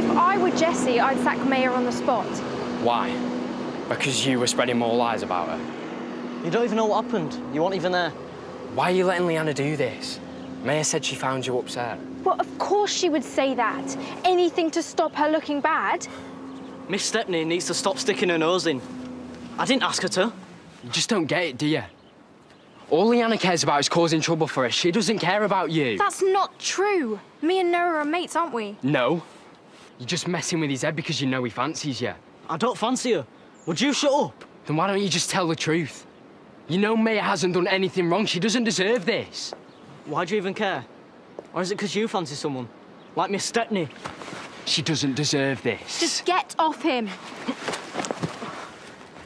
If I were Jessie, I'd sack Maya on the spot. Why? Because you were spreading more lies about her? You don't even know what happened. You weren't even there. Why are you letting Leanna do this? Maya said she found you upset. Well, of course she would say that. Anything to stop her looking bad. Miss Stepney needs to stop sticking her nose in. I didn't ask her to. You just don't get it, do you? All Leanna cares about is causing trouble for her. She doesn't care about you. That's not true. Me and Noah are mates, aren't we? No. You're just messing with his head because you know he fancies you. I don't fancy her. Would you shut up? Then why don't you just tell the truth? You know Maya hasn't done anything wrong. She doesn't deserve this. Why do you even care? Or is it because you fancy someone? Like Miss Stepney? She doesn't deserve this. Just get off him.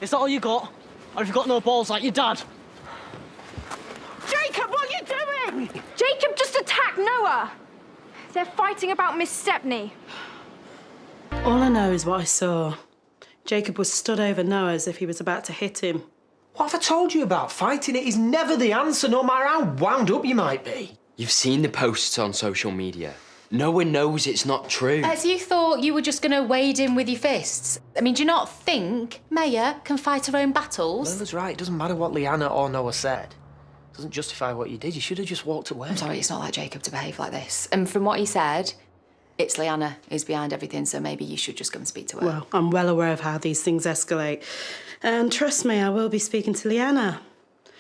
Is that all you got? Or have you got no balls like your dad? Jacob, what are you doing? Jacob just attacked Noah. They're fighting about Miss Stepney. All I know is what I saw. Jacob was stood over Noah as if he was about to hit him. What have I told you about? Fighting it is never the answer, no matter how wound up you might be. You've seen the posts on social media. No one knows it's not true. So you thought you were just going to wade in with your fists? I mean, do you not think Maya can fight her own battles? Lola's right. It doesn't matter what Leanna or Noah said. It doesn't justify what you did. You should have just walked away. I'm sorry, it's not like Jacob to behave like this. And from what he said, it's Leanna who's behind everything, so maybe you should just go and speak to her. Well, I'm well aware of how these things escalate. And trust me, I will be speaking to Leanna.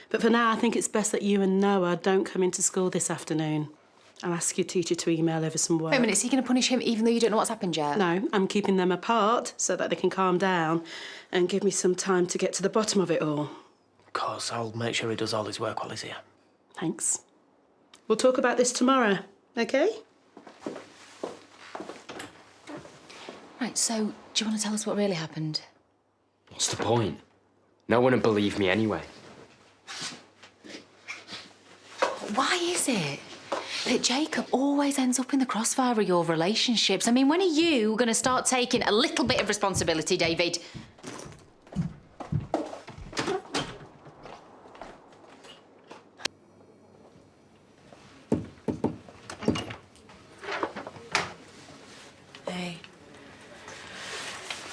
But for now, I think it's best that you and Noah don't come into school this afternoon. I'll ask your teacher to email over some work. Wait a minute, is he going to punish him even though you don't know what's happened yet? No, I'm keeping them apart so that they can calm down and give me some time to get to the bottom of it all. Of course, I'll make sure he does all his work while he's here. Thanks. We'll talk about this tomorrow, OK? Right, so do you want to tell us what really happened? What's the point? No one would believe me anyway. Why is it that Jacob always ends up in the crossfire of your relationships? I mean, when are you going to start taking a little bit of responsibility, David? Hey.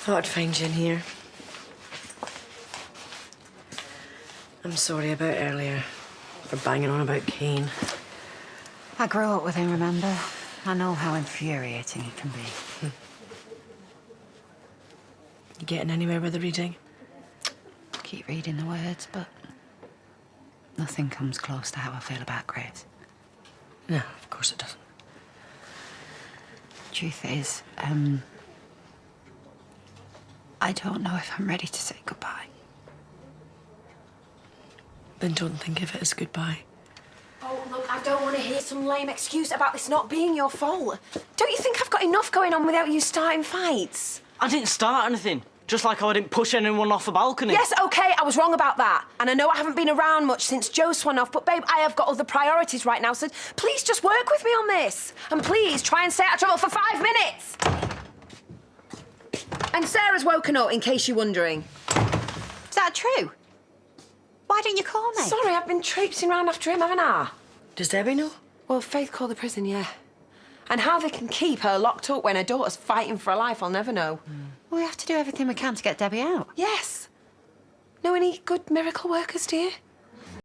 Thought I'd find you in here. I'm sorry about earlier, for banging on about Kane. I grew up with him, remember? I know how infuriating he can be. You getting anywhere with the reading? Keep reading the words, but nothing comes close to how I feel about Grace. No, of course it doesn't. Truth is, I don't know if I'm ready to say goodbye. Then don't think of it as goodbye. Oh, look, I don't want to hear some lame excuse about this not being your fault. Don't you think I've got enough going on without you starting fights? I didn't start anything. Just like I didn't push anyone off a balcony. Yes, OK, I was wrong about that. And I know I haven't been around much since Joe swung off, but, babe, I have got other priorities right now, so please just work with me on this. And please try and stay out of trouble for 5 minutes. And Sarah's woken up, in case you're wondering. Is that true? Why didn't you call me? Sorry, I've been traipsing round after him, haven't I? Does Debbie know? Well, Faith called the prison, yeah. And how they can keep her locked up when her daughter's fighting for her life, I'll never know. We have to do everything we can to get Debbie out. Yes. Know any good miracle workers, do you?